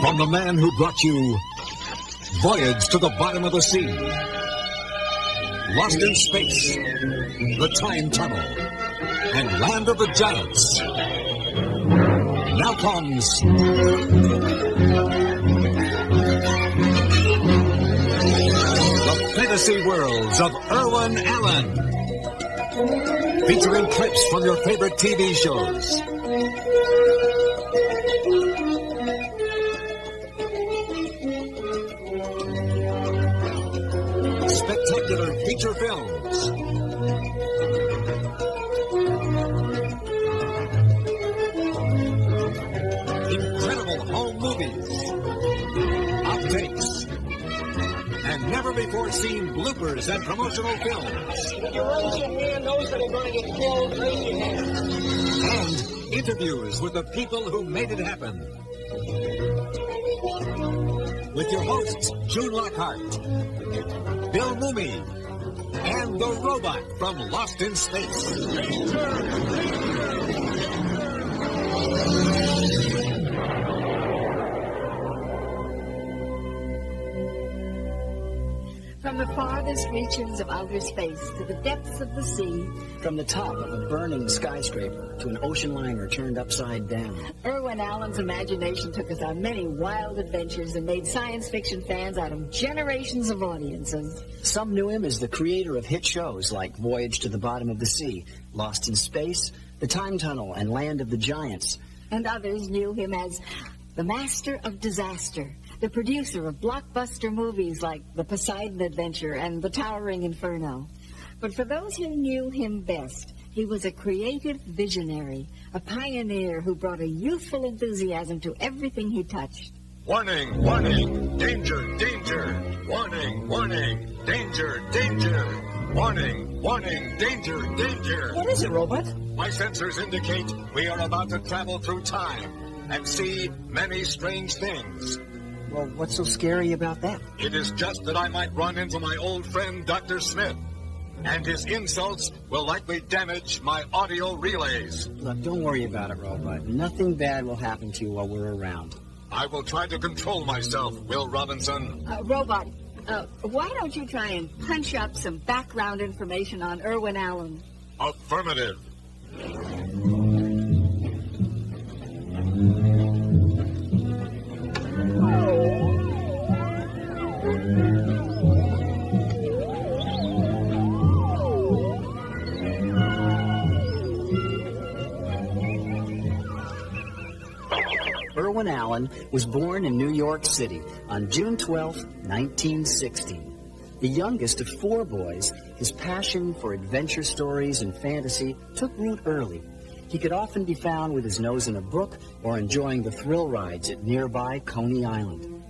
From the man who brought you Voyage to the Bottom of the Sea, Lost in Space, The Time Tunnel, and Land of the Giants. Now comes the Fantasy Worlds of Irwin Allen, featuring clips from your favorite TV shows. Spectacular feature films. Incredible home movies. Outtakes. And never-before-seen bloopers and promotional films. If you raise your hand, those that are going to get killed, raise your hand. And interviews with the people who made it happen. With your hosts, June Lockhart, Bill Mooney, and the robot from Lost in Space. From the farthest reaches of outer space to the depths of the sea, from the top of a burning skyscraper to an ocean liner turned upside down, Irwin Allen's imagination took us on many wild adventures and made science fiction fans out of generations of audiences. Some knew him as the creator of hit shows like Voyage to the Bottom of the Sea, Lost in Space, The Time Tunnel, and Land of the Giants. And others knew him as the master of disaster, the producer of blockbuster movies like The Poseidon Adventure and The Towering Inferno. But for those who knew him best, he was a creative visionary, a pioneer who brought a youthful enthusiasm to everything he touched. Warning, warning, danger, danger. Warning, warning, danger, danger. Warning, warning, danger, danger. What is it, Robot? My sensors indicate we are about to travel through time and see many strange things. Well, what's so scary about that? It is just that I might run into my old friend, Dr. Smith, and his insults will likely damage my audio relays. Look, don't worry about it, Robot. Nothing bad will happen to you while we're around. I will try to control myself, Will Robinson. Robot, why don't you try and punch up some background information on Irwin Allen? Affirmative. Irwin Allen was born in New York City on June 12, 1960. The youngest of four boys, his passion for adventure stories and fantasy took root early. He could often be found with his nose in a book or enjoying the thrill rides at nearby Coney Island.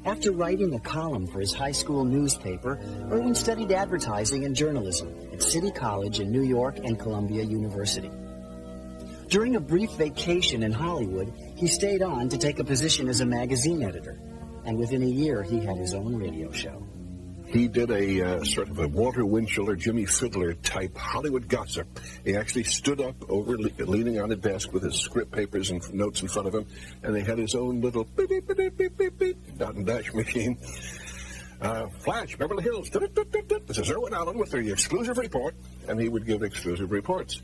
After writing a column for his high school newspaper, Irwin studied advertising and journalism at City College in New York and Columbia University. During a brief vacation in Hollywood, he stayed on to take a position as a magazine editor. And within a year, he had his own radio show. He did a sort of a Walter Winchell or Jimmy Fiddler type Hollywood gossip. He actually stood up over, leaning on a desk with his script papers and notes in front of him, and they had his own little beep, beep, beep, beep, beep, beep, dot and dash machine. Flash, Beverly Hills. This is Irwin Allen with the exclusive report, and he would give exclusive reports.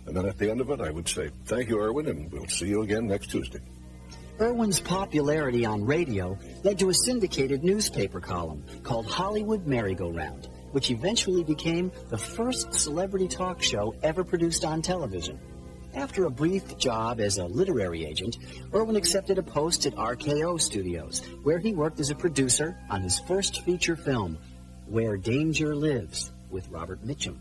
And then at the end of it, I would say, thank you, Irwin, and we'll see you again next Tuesday. Irwin's popularity on radio led to a syndicated newspaper column called Hollywood Merry-Go-Round, which eventually became the first celebrity talk show ever produced on television. After a brief job as a literary agent, Irwin accepted a post at RKO Studios, where he worked as a producer on his first feature film, Where Danger Lives, with Robert Mitchum.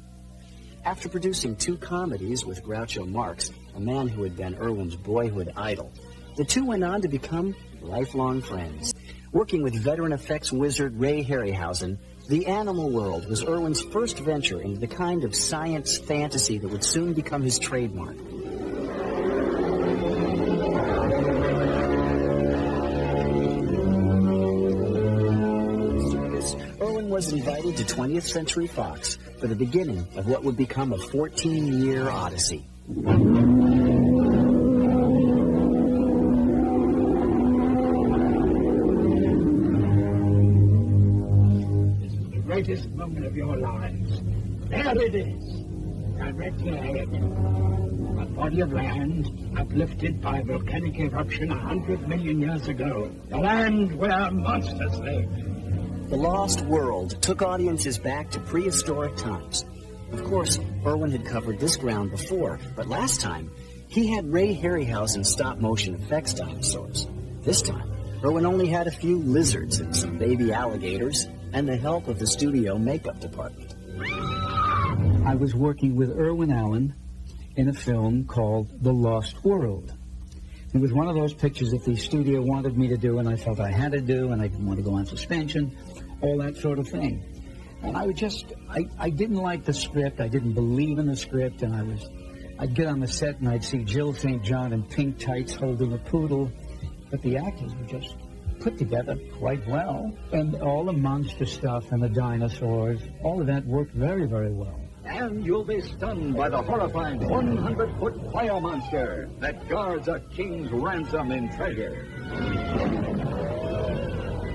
After producing two comedies with Groucho Marx, a man who had been Irwin's boyhood idol, the two went on to become lifelong friends. Working with veteran effects wizard Ray Harryhausen, The Animal World was Irwin's first venture into the kind of science fantasy that would soon become his trademark. Irwin was invited to 20th Century Fox for the beginning of what would become a 14-year odyssey. greatest moment of your lives. There it is, directly ahead. A body of land uplifted by volcanic eruption 100 million years ago. The land where monsters live. The Lost World took audiences back to prehistoric times. Of course, Irwin had covered this ground before, but last time, he had Ray Harryhausen's stop-motion effects dinosaurs. This time, Irwin only had a few lizards and some baby alligators, and the help of the studio makeup department. I was working with Irwin Allen in a film called The Lost World. It was one of those pictures that the studio wanted me to do, and I felt I had to do, and I didn't want to go on suspension, all that sort of thing. And I didn't like the script, I didn't believe in the script, and I'd get on the set and I'd see Jill St. John in pink tights holding a poodle, but the actors were just put together quite well. And all the monster stuff and the dinosaurs, all of that worked very, very well. And you'll be stunned by the horrifying 100-foot fire monster that guards a king's ransom in treasure.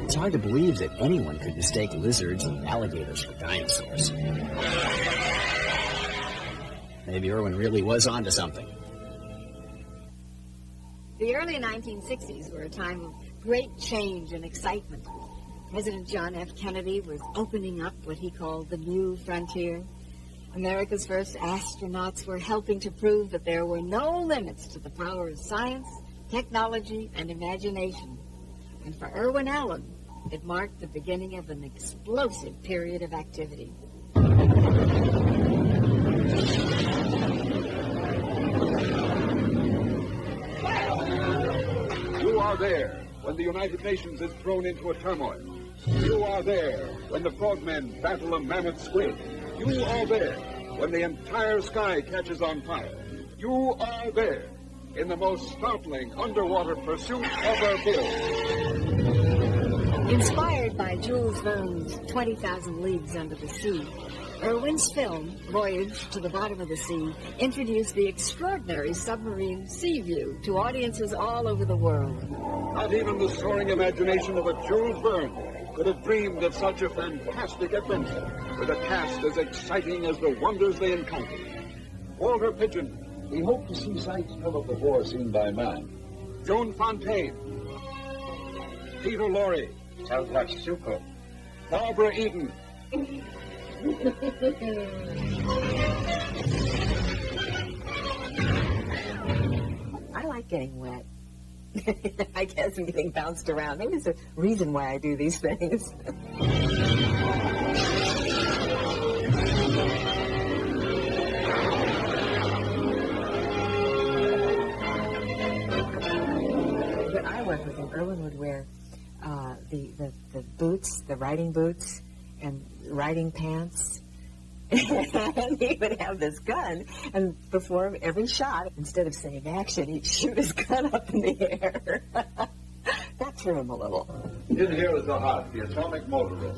It's hard to believe that anyone could mistake lizards and alligators for dinosaurs. Maybe Irwin really was onto something. The early 1960s were a time of great change and excitement. President John F. Kennedy was opening up what he called the new frontier. America's first astronauts were helping to prove that there were no limits to the power of science, technology, and imagination. And for Irwin Allen, it marked the beginning of an explosive period of activity. You are there when the United Nations is thrown into a turmoil. You are there when the frogmen battle a mammoth squid. You are there when the entire sky catches on fire. You are there in the most startling underwater pursuit ever built. Inspired by Jules Verne's 20,000 Leagues Under the Sea, Irwin's film, Voyage to the Bottom of the Sea, introduced the extraordinary submarine sea view to audiences all over the world. Not even the soaring imagination of a Jules Verne could have dreamed of such a fantastic adventure with a cast as exciting as the wonders they encountered. Walter Pigeon. We hope to see sights never before seen by man. Joan Fontaine. Peter Lorre. Suko. Barbara Eden. I like getting wet. I guess, and getting bounced around. Maybe there's a reason why I do these things. When I worked with him, Irwin would wear the boots, the riding boots, and riding pants. And he would have this gun, and before every shot, instead of saying action, he'd shoot his gun up in the air. That threw him a little. In here is the heart, the atomic motor room.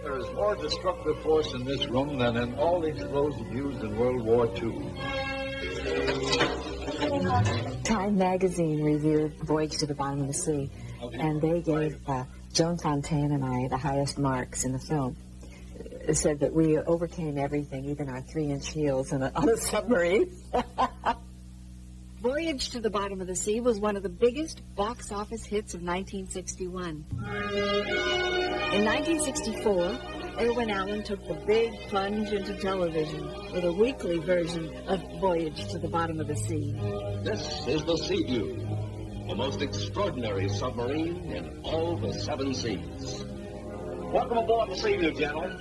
There is more destructive force in this room than in all the explosives used in World War II. Time magazine reviewed Voyage to the Bottom of the Sea, and they gave Joan Fontaine and I the highest marks in the film. It said that we overcame everything, even our 3-inch heels on a submarine. Voyage to the Bottom of the Sea was one of the biggest box office hits of 1961. In 1964, Irwin Allen took the big plunge into television with a weekly version of Voyage to the Bottom of the Sea. This is the Sea View, the most extraordinary submarine in all the 7 seas. Welcome aboard the Sea View, gentlemen.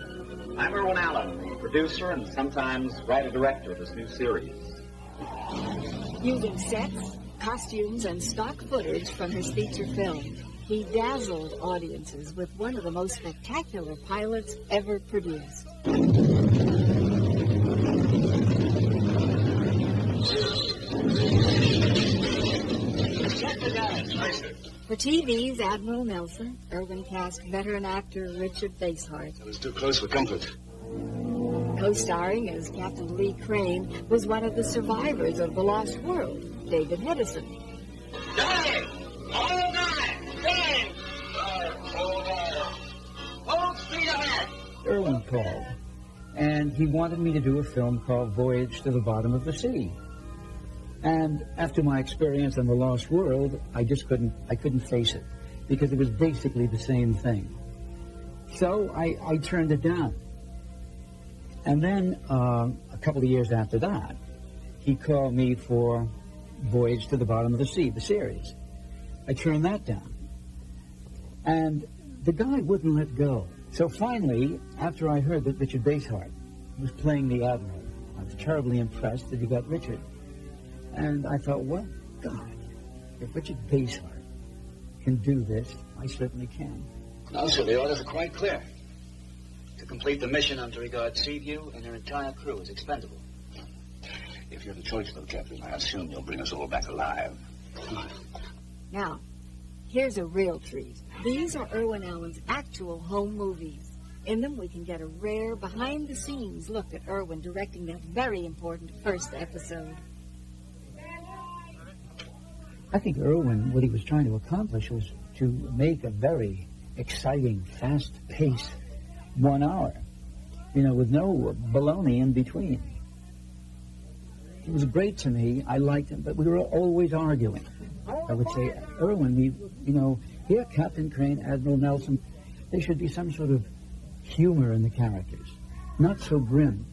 I'm Irwin Allen, producer and sometimes writer-director of this new series. Using sets, costumes, and stock footage from his feature film, he dazzled audiences with one of the most spectacular pilots ever produced. For TV's Admiral Nelson, Irwin cast veteran actor Richard Basehart. It was too close for comfort. Co-starring as Captain Lee Crane was one of the survivors of the Lost World, David Hedison. Dive! All night! Dive! Hold Irwin called, and he wanted me to do a film called Voyage to the Bottom of the Sea. And after my experience on The Lost World, I couldn't face it, because it was basically the same thing. So I turned it down. And then a couple of years after that, he called me for Voyage to the Bottom of the Sea, the series. I turned that down. And the guy wouldn't let go. So finally, after I heard that Richard Basehart was playing the Admiral, I was terribly impressed that he got Richard. And I thought, well, God, if Richard Basehart can do this, I certainly can. No, sir, the orders are quite clear. To complete the mission, I'm to regard Seaview and her entire crew as expendable. If you're the choice, though, Captain, I assume you'll bring us all back alive. Now, here's a real treat. These are Irwin Allen's actual home movies. In them, we can get a rare, behind-the-scenes look at Irwin directing that very important first episode. I think Irwin, what he was trying to accomplish was to make a very exciting, fast-paced 1 hour, with no baloney in between. It was great to me. I liked him, but we were always arguing. I would say, Irwin, here, Captain Crane, Admiral Nelson, there should be some sort of humor in the characters. Not so grim,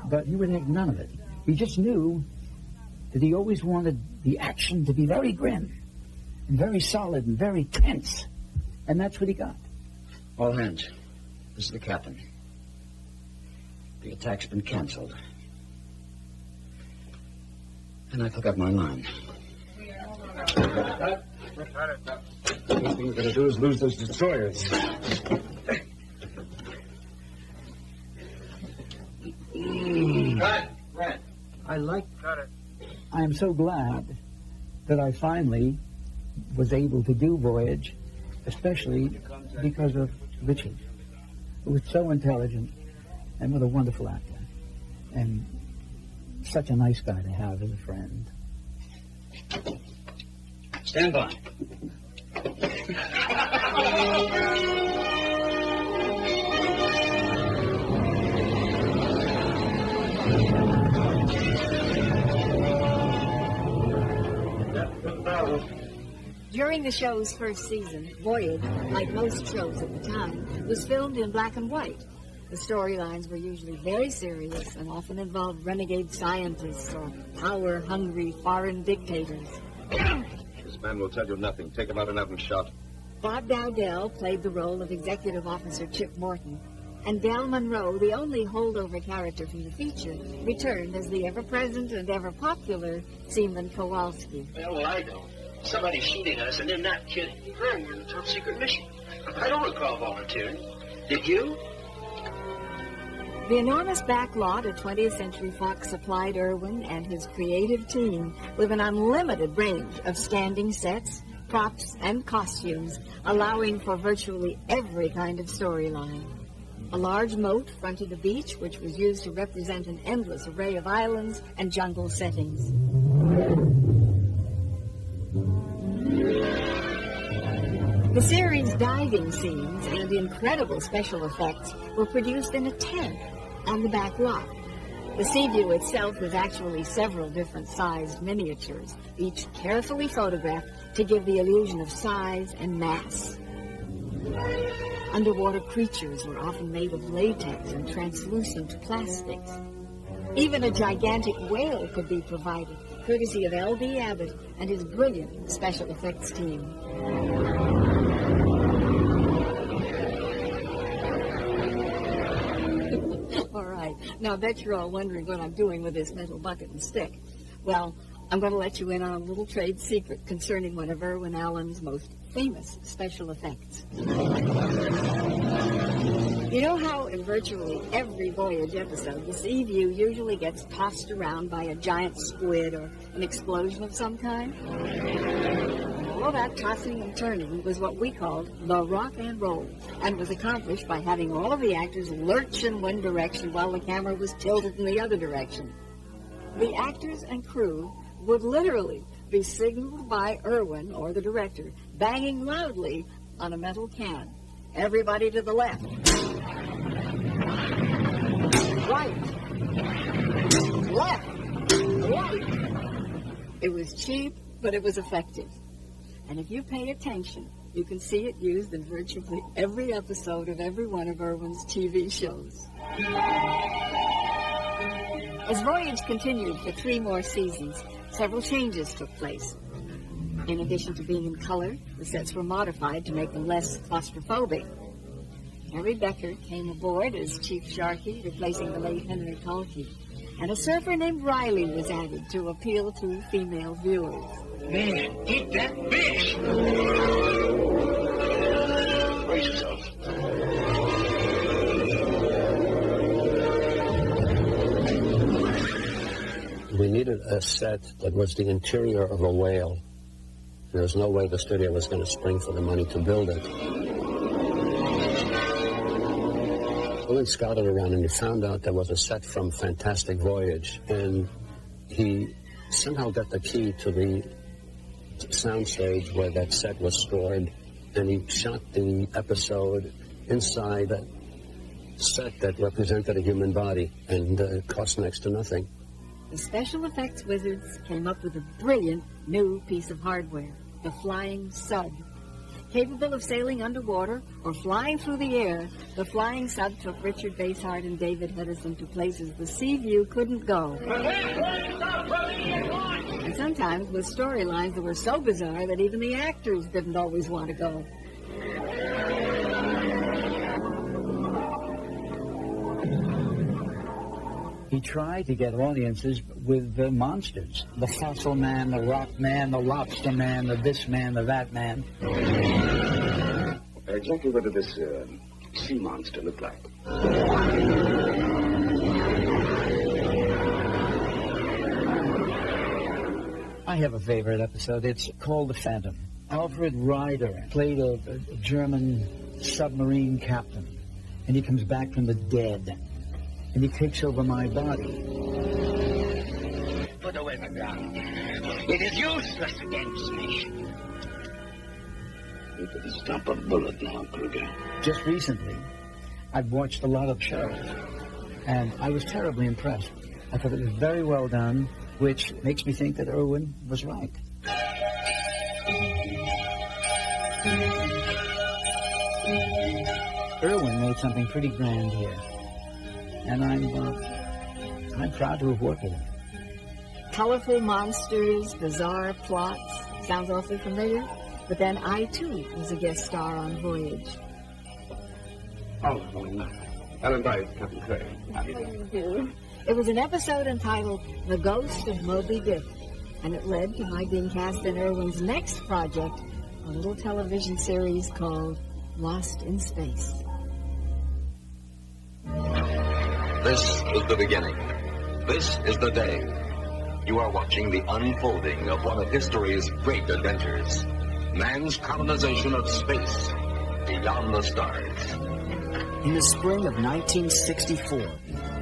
but he would make none of it. He just knew that he always wanted the action to be very grim and very solid and very tense. And that's what he got. All hands. This is the captain. The attack's been canceled. And I forgot my line. The first thing we're going to do is lose those destroyers. Right. I am so glad that I finally was able to do Voyage, especially because of Richard, who was so intelligent and what a wonderful actor, and such a nice guy to have as a friend. Stand by. During the show's first season, Voyage, like most shows at the time, was filmed in black and white. The storylines were usually very serious and often involved renegade scientists or power-hungry foreign dictators. This man will tell you nothing. Take him out and have him shot. Bob Dowdell played the role of Executive Officer Chip Morton, and Del Monroe, the only holdover character from the feature, returned as the ever-present and ever-popular Seaman Kowalski. Well, I don't. Somebody's shooting us, and then that kid, we're in a top-secret mission. I don't recall volunteering. Did you? The enormous backlot at 20th Century Fox supplied Irwin and his creative team with an unlimited range of standing sets, props, and costumes, allowing for virtually every kind of storyline. A large moat fronted the beach, which was used to represent an endless array of islands and jungle settings. The series' diving scenes and incredible special effects were produced in a tent on the back lot. The Seaview itself was actually several different sized miniatures, each carefully photographed to give the illusion of size and mass. Underwater creatures were often made of latex and translucent plastics. Even a gigantic whale could be provided, courtesy of L.B. Abbott and his brilliant special effects team. All right, now I bet you're all wondering what I'm doing with this metal bucket and stick. Well, I'm going to let you in on a little trade secret concerning one of Irwin Allen's most famous special effects. You know how in virtually every Voyage episode, the Seaview usually gets tossed around by a giant squid or an explosion of some kind? All that tossing and turning was what we called the rock and roll, and was accomplished by having all of the actors lurch in one direction while the camera was tilted in the other direction. The actors and crew would literally be signaled by Irwin, or the director, banging loudly on a metal can. Everybody to the left. cheap, but it was effective. And if you pay attention, you can see it used in virtually every episode of every one of Irwin's TV shows. As Voyage continued for 3 more seasons, several changes took place. In addition to being in color, the sets were modified to make them less claustrophobic. Harry Becker came aboard as Chief Sharkey, replacing the late Henry Kalki. And a surfer named Riley was added to appeal to female viewers. Man, eat that fish! Brace yourself. We needed a set that was the interior of a whale. There was no way the studio was going to spring for the money to build it. We went scouted around and he found out there was a set from Fantastic Voyage, and he somehow got the key to the soundstage where that set was stored, and he shot the episode inside a set that represented a human body, and it cost next to nothing. The special effects wizards came up with a brilliant new piece of hardware, the Flying Sub. Capable of sailing underwater or flying through the air, the Flying Sub took Richard Basehart and David Hedison to places the Seaview couldn't go. And sometimes with storylines that were so bizarre that even the actors didn't always want to go. He tried to get audiences with the monsters. The fossil man, the rock man, the lobster man, the this man, the that man. Exactly what did this sea monster look like? I have a favorite episode. It's called The Phantom. Alfred Ryder played a German submarine captain, and he comes back from the dead. And he takes over my body. Put away the gun. It is useless against me. You can stop a bullet now, Kruger. Just recently, I've watched a lot of shows, and I was terribly impressed. I thought it was very well done, which makes me think that Irwin was right. Irwin made something pretty grand here. And I'm proud to have worked with him. Colorful monsters, bizarre plots. Sounds awfully familiar. But then I, too, was a guest star on Voyage. Oh, Ellen Bryce, Captain Craig. How do you do? It was an episode entitled The Ghost of Moby Dick. And it led to my being cast in Irwin's next project, a little television series called Lost in Space. This is the beginning. This is the day. You are watching the unfolding of one of history's great adventures. Man's colonization of space beyond the stars. In the spring of 1964,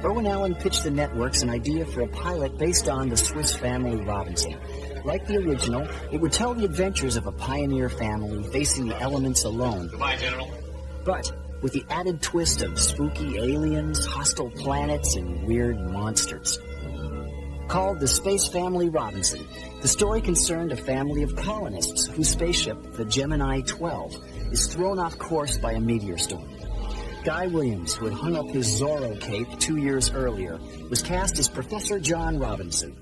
Irwin Allen pitched the networks an idea for a pilot based on the Swiss family Robinson. Like the original, it would tell the adventures of a pioneer family facing the elements alone. Goodbye, General. But with the added twist of spooky aliens, hostile planets, and weird monsters. Called The Space Family Robinson, the story concerned a family of colonists whose spaceship, the Gemini 12, is thrown off course by a meteor storm. Guy Williams, who had hung up his Zorro cape 2 years earlier, was cast as Professor John Robinson.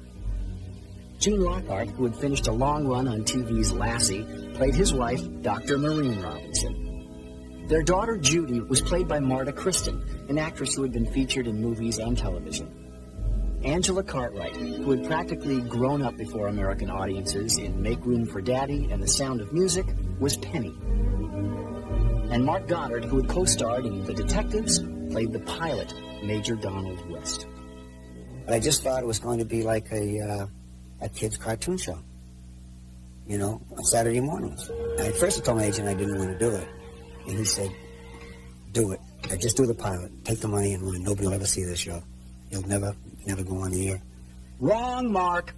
Gene Lockhart, who had finished a long run on TV's Lassie, played his wife, Dr. Maureen Robinson. Their daughter, Judy, was played by Marta Kristen, an actress who had been featured in movies and television. Angela Cartwright, who had practically grown up before American audiences in Make Room for Daddy and The Sound of Music, was Penny. And Mark Goddard, who had co-starred in The Detectives, played the pilot, Major Donald West. But I just thought it was going to be like a kid's cartoon show, you know, on Saturday mornings. And at first I told my agent I didn't want to do it. And he said, do it. Just do the pilot. Take the money and run. Nobody will ever see this show. You'll never go on the air. Wrong, Mark.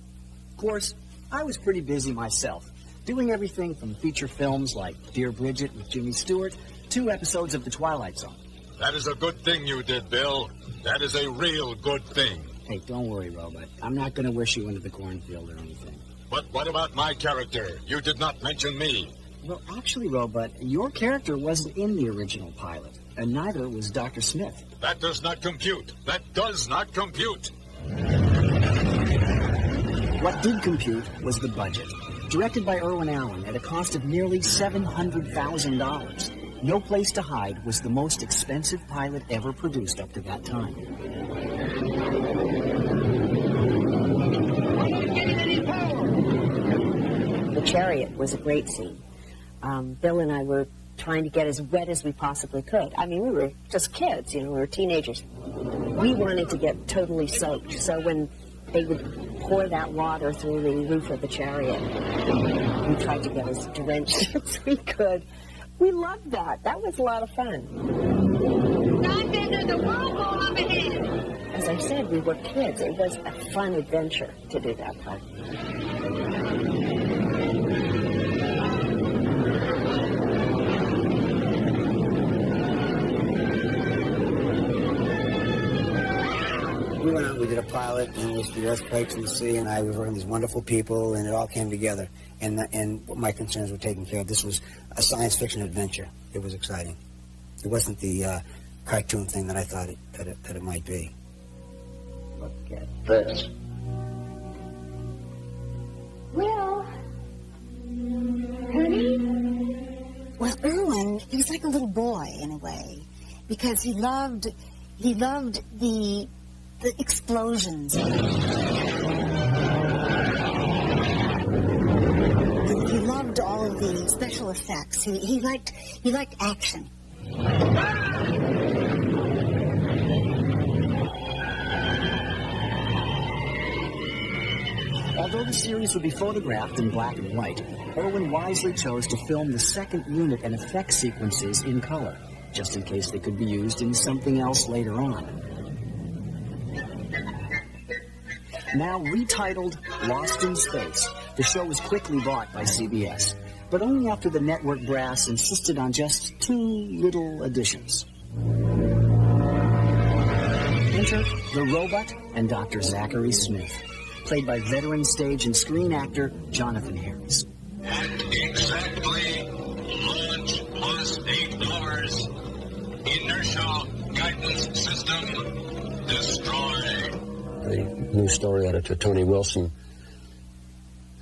Of course, I was pretty busy myself, doing everything from feature films like Dear Bridget with Jimmy Stewart to episodes of The Twilight Zone. That is a good thing you did, Bill. That is a real good thing. Hey, don't worry, Robot. I'm not going to wish you into the cornfield or anything. But what about my character? You did not mention me. Well, actually, Robot, your character wasn't in the original pilot, and neither was Dr. Smith. That does not compute. That does not compute. What did compute was the budget. Directed by Irwin Allen at a cost of nearly $700,000. No Place to Hide was the most expensive pilot ever produced up to that time. The chariot was a great scene. Bill and I were trying to get as wet as we possibly could. I mean, we were just kids, we were teenagers. We wanted to get totally soaked, so when they would pour that water through the roof of the chariot, we tried to get as drenched as we could. We loved that. That was a lot of fun. The whirlpool up ahead. As I said, we were kids. It was a fun adventure to do that part. We went out, we did a pilot, and it was the earthquakes in the sea, and I was working with these wonderful people, and it all came together. And my concerns were taken care of. This was a science fiction adventure. It was exciting. It wasn't the cartoon thing that I thought that it might be. Look at this. Well, honey? Well, Irwin, he's like a little boy in a way, because he loved the explosions. He loved all of the special effects. He liked action. Although the series would be photographed in black and white, Irwin wisely chose to film the second unit and effect sequences in color, just in case they could be used in something else later on. Now retitled Lost in Space, the show was quickly bought by CBS, but only after the network brass insisted on just 2 little additions. Enter the Robot and Dr. Zachary Smith, played by veteran stage and screen actor Jonathan Harris. At exactly launch plus 8 hours, inertial guidance system destroyed. The new story editor, Tony Wilson,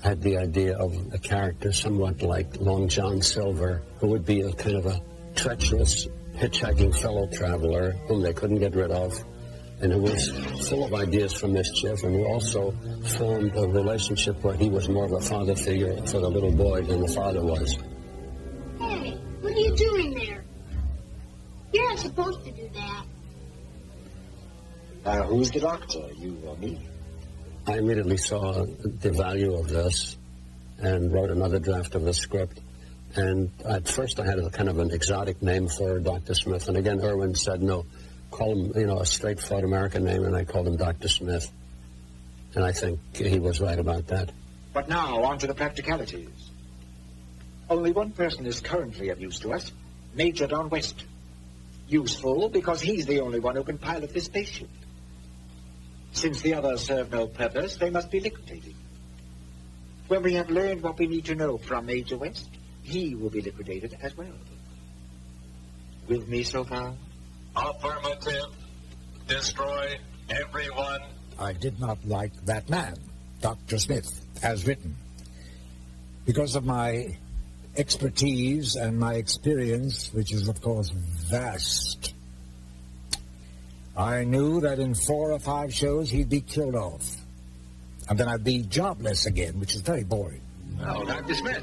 had the idea of a character somewhat like Long John Silver, who would be a kind of a treacherous, hitchhiking fellow traveler whom they couldn't get rid of, and who was full of ideas for mischief, and who also formed a relationship where he was more of a father figure for the little boy than the father was. Hey, what are you doing there? You're not supposed to do that. Who's the doctor, you or me? I immediately saw the value of this and wrote another draft of the script. And at first I had a kind of an exotic name for Dr. Smith. And again, Irwin said, no, call him, a straightforward American name, and I called him Dr. Smith. And I think he was right about that. But now, on to the practicalities. Only one person is currently of use to us, Major Don West. Useful because he's the only one who can pilot this spaceship. Since the others serve no purpose, they must be liquidated. When we have learned what we need to know from Major West, he will be liquidated as well. With me so far? Affirmative. Destroy everyone. I did not like that man, Dr. Smith, as written. Because of my expertise and my experience, which is, of course, vast, I knew that in 4 or 5 shows he'd be killed off. And then I'd be jobless again, which is very boring. Oh, Dr. Smith,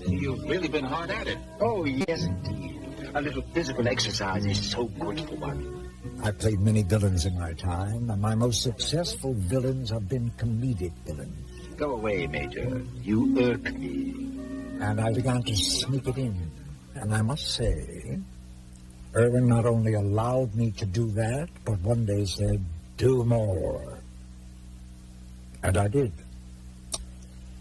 you've really been hard at it. Oh, yes, indeed. A little physical exercise is so good for one. I played many villains in my time, and my most successful villains have been comedic villains. Go away, Major. You irk me. And I began to sneak it in. And I must say, Irwin not only allowed me to do that, but one day said, do more. And I did.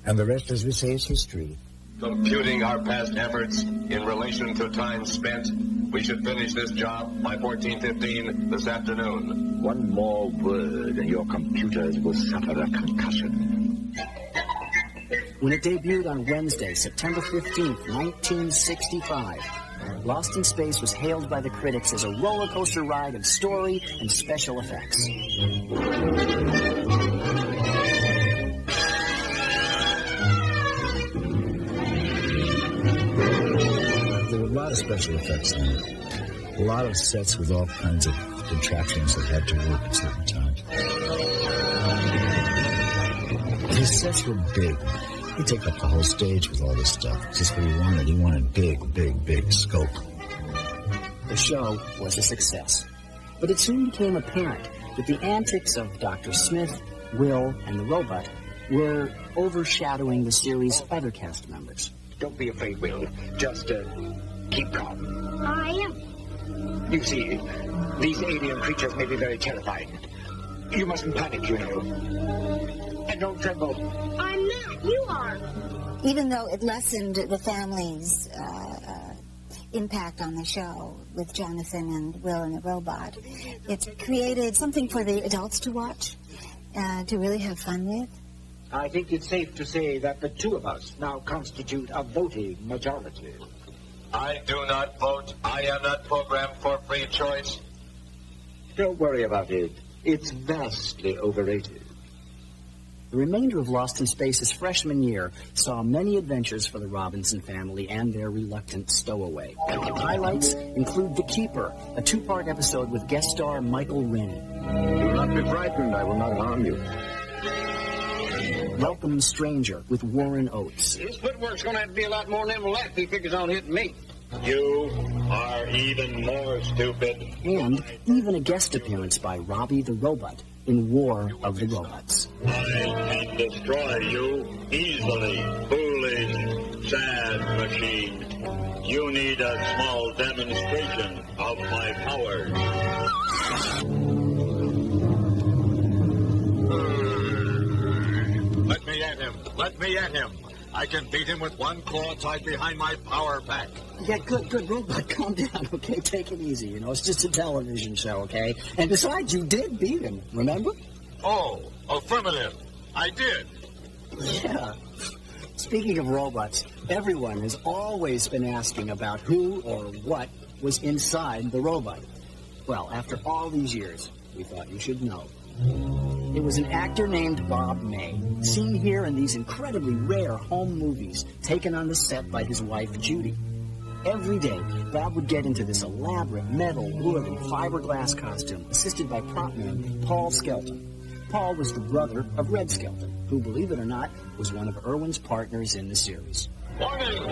And the rest, as we say, is history. Computing our past efforts in relation to time spent, we should finish this job by 14:15 this afternoon. One more word and your computers will suffer a concussion. When it debuted on Wednesday, September 15th, 1965, Lost in Space was hailed by the critics as a roller coaster ride of story and special effects. There were a lot of special effects in it. A lot of sets with all kinds of contraptions that had to work at certain times. His sets were big. He'd take up the whole stage with all this stuff. Just what he wanted. He wanted big scope. The show was a success. But it soon became apparent that the antics of Dr. Smith, Will, and the robot were overshadowing the series' other cast members. Don't be afraid, Will. Just keep calm. I am. You see, these alien creatures may be very terrifying. You mustn't panic, you know. And don't tremble. I'm not. You are. Even though it lessened the family's impact on the show with Jonathan and Will and the robot, it's created something for the adults to watch, to really have fun with. I think it's safe to say that the two of us now constitute a voting majority. I do not vote. I am not programmed for free choice. Don't worry about it. It's vastly overrated. The remainder of Lost in Space's freshman year saw many adventures for the Robinson family and their reluctant stowaway. Highlights include The Keeper, a two-part episode with guest star Michael Rennie. Do not be frightened. I will not harm you. Welcome Stranger with Warren Oates. His footwork's going to have to be a lot more nimble if he figures on hitting me. You are even more stupid. And even a guest appearance by Robbie the Robot in War of the Robots. I can destroy you easily, foolish, sad machine. You need a small demonstration of my powers. Let me at him. Let me at him. I can beat him with one claw tied behind my power pack. Yeah, good, Robot. Calm down, okay? Take it easy, you know. It's just a television show, okay? And besides, you did beat him, remember? Oh, affirmative. I did. Yeah. Speaking of robots, everyone has always been asking about who or what was inside the robot. Well, after all these years, we thought you should know. It was an actor named Bob May, seen here in these incredibly rare home movies taken on the set by his wife, Judy. Every day, Bob would get into this elaborate metal, wood, and fiberglass costume, assisted by prop man Paul Skelton. Paul was the brother of Red Skelton, who, believe it or not, was one of Irwin's partners in the series. Warning!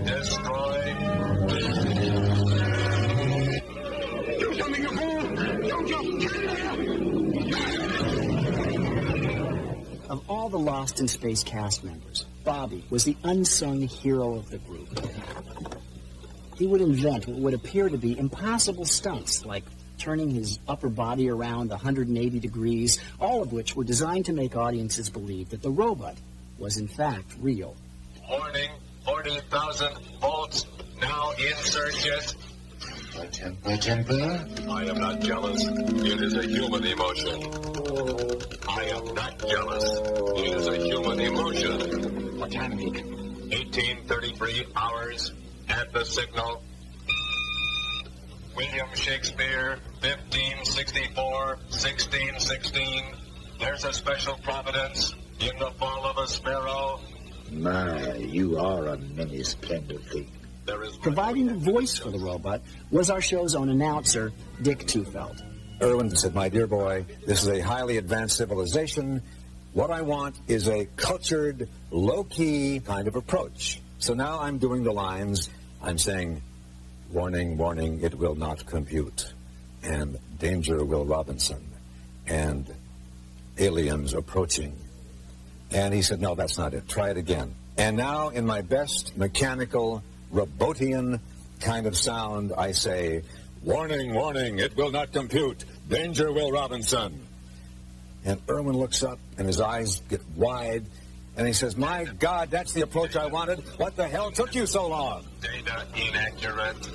Destroy. Do something, you fool! Don't just stand there! Of all the Lost in Space cast members, Bobby was the unsung hero of the group. He would invent what would appear to be impossible stunts, like turning his upper body around 180 degrees, all of which were designed to make audiences believe that the robot was in fact real. Warning, 40,000 volts. Now insert it. My temper? I am not jealous. It is a human emotion. I am not jealous. It is a human emotion. What time is it? 1833 hours at the signal. William Shakespeare, 1564, 1616. There's a special providence in the fall of a sparrow. My, you are a many splendid thing. Providing the voice for the robot was our show's own announcer, Dick Tufeld. Irwin said, "My dear boy, this is a highly advanced civilization. What I want is a cultured, low-key kind of approach." So now I'm doing the lines. I'm saying, "Warning, warning, it will not compute," and "Danger, Will Robinson," and "Aliens approaching." And he said, "No, that's not it. Try it again." And now, in my best mechanical, robotian kind of sound, I say, "Warning, warning, it will not compute. Danger, Will Robinson." And Irwin looks up, and his eyes get wide, and he says, "My God, that's the approach I wanted. What the hell took you so long?" Data inaccurate.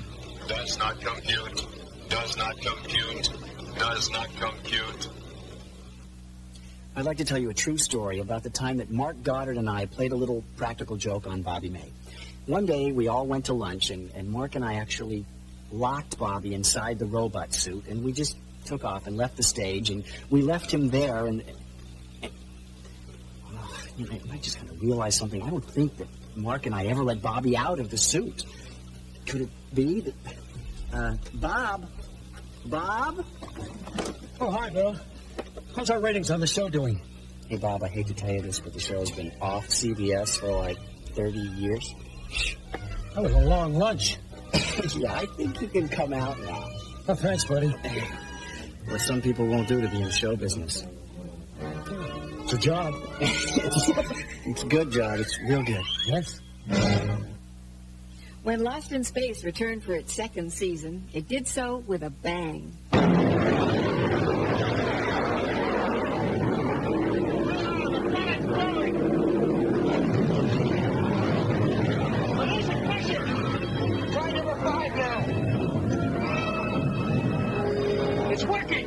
Does not compute. Does not compute. Does not compute. I'd like to tell you a true story about the time that Mark Goddard and I played a little practical joke on Bobby May. One day, we all went to lunch, and Mark and I actually locked Bobby inside the robot suit, and we just took off and left the stage, and we left him there, and I just kind of realized something. I don't think that Mark and I ever let Bobby out of the suit. Could it be that... Bob? Oh, hi, Bill. How's our ratings on the show doing? Hey, Bob, I hate to tell you this, but the show's been off CBS for like 30 years. That was a long lunch. Yeah, I think you can come out now. Oh, thanks, buddy. What some people won't do to be in show business. It's a job. It's a good job. It's real good. Yes. When Lost in Space returned for its second season, it did so with a bang. It's working!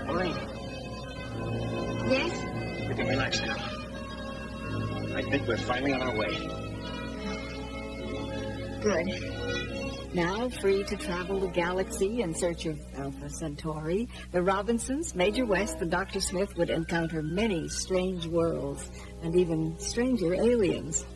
Maureen. Yes? We can relax now. I think we're finally on our way. Good. Now free to travel the galaxy in search of Alpha Centauri, the Robinsons, Major West, and Dr. Smith would encounter many strange worlds and even stranger aliens.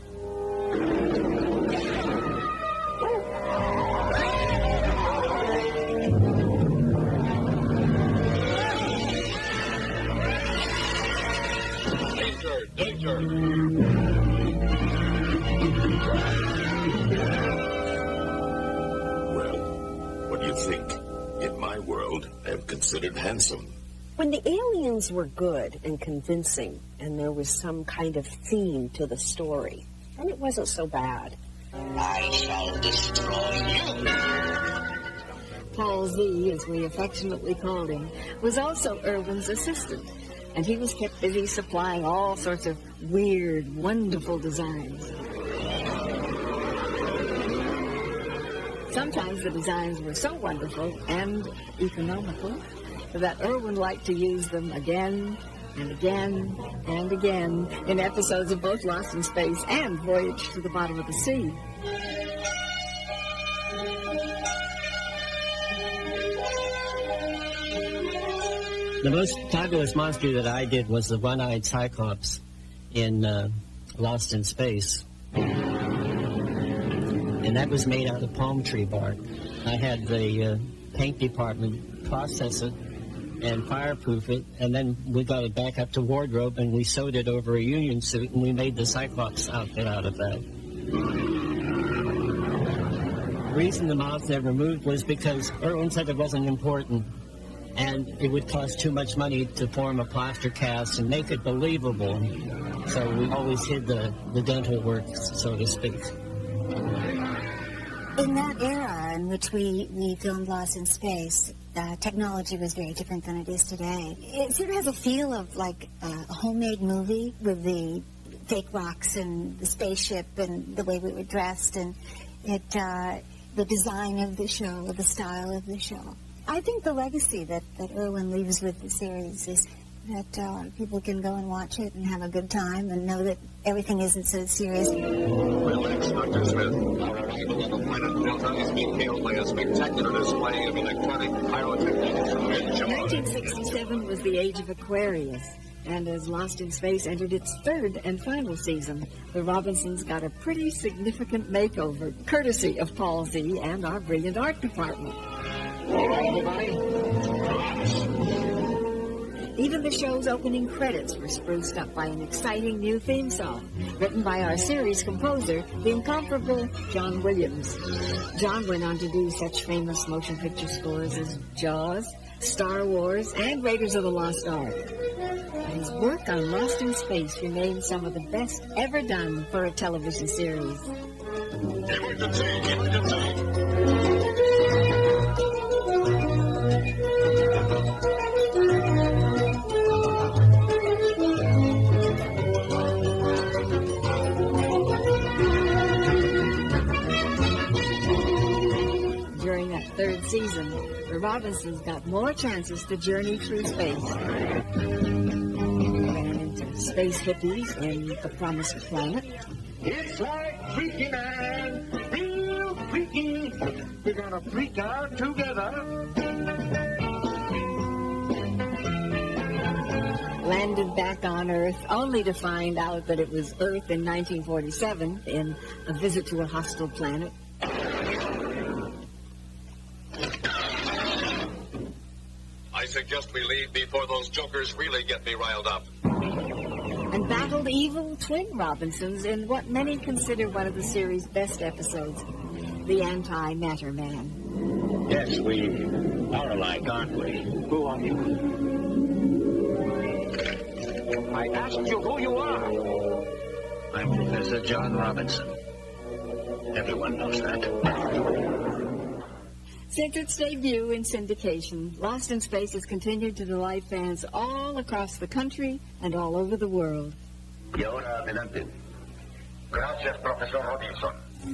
Danger! Well, what do you think? In my world, I am considered handsome. When the aliens were good and convincing, and there was some kind of theme to the story, then it wasn't so bad. I shall destroy you! Paul Z, as we affectionately called him, was also Irwin's assistant, and he was kept busy supplying all sorts of weird, wonderful designs. Sometimes the designs were so wonderful and economical that Irwin liked to use them again and again and again in episodes of both Lost in Space and Voyage to the Bottom of the Sea. The most fabulous monster that I did was the one-eyed Cyclops in Lost in Space. And that was made out of palm tree bark. I had the paint department process it and fireproof it, and then we got it back up to wardrobe, and we sewed it over a Union suit, and we made the Cyclops outfit out of that. The reason the mouth never moved was because Irwin said it wasn't important, and it would cost too much money to form a plaster cast and make it believable. So we always hid the dental work, so to speak. In that era in which we filmed Lost in Space, technology was very different than it is today. It sort of has a feel of like a homemade movie with the fake rocks and the spaceship and the way we were dressed and the design of the show, the style of the show. I think the legacy that Irwin leaves with the series is that people can go and watch it and have a good time and know that everything isn't so serious. Relax, Dr. Smith. Our arrival on the planet Delta is being hailed by a spectacular display of electronic pyrotechnics from mid-July. 1967 was the age of Aquarius, and as Lost in Space entered its third and final season, the Robinsons got a pretty significant makeover, courtesy of Paul Z and our brilliant art department. All right, everybody? Even the show's opening credits were spruced up by an exciting new theme song, written by our series composer, the incomparable John Williams. John went on to do such famous motion picture scores as Jaws, Star Wars, and Raiders of the Lost Ark. His work on Lost in Space remains some of the best ever done for a television series. season, the Robinsons got more chances to journey through space. Ran into space hippies in The Promised Planet. It's like freaky, man. Real freaky. We're gonna freak out together. Landed back on Earth, only to find out that it was Earth in 1947 in A Visit to a Hostile Planet. I suggest we leave before those jokers really get me riled up. And battled evil twin Robinsons in what many consider one of the series' best episodes, The Anti-Matter Man. Yes, we are alike, aren't we? Who are you? I asked you who you are. I'm Professor John Robinson. Everyone knows that. Since its debut in syndication, Lost in Space has continued to delight fans all across the country and all over the world. Y ahora adelante. Gracias, Profesor Robinson. Je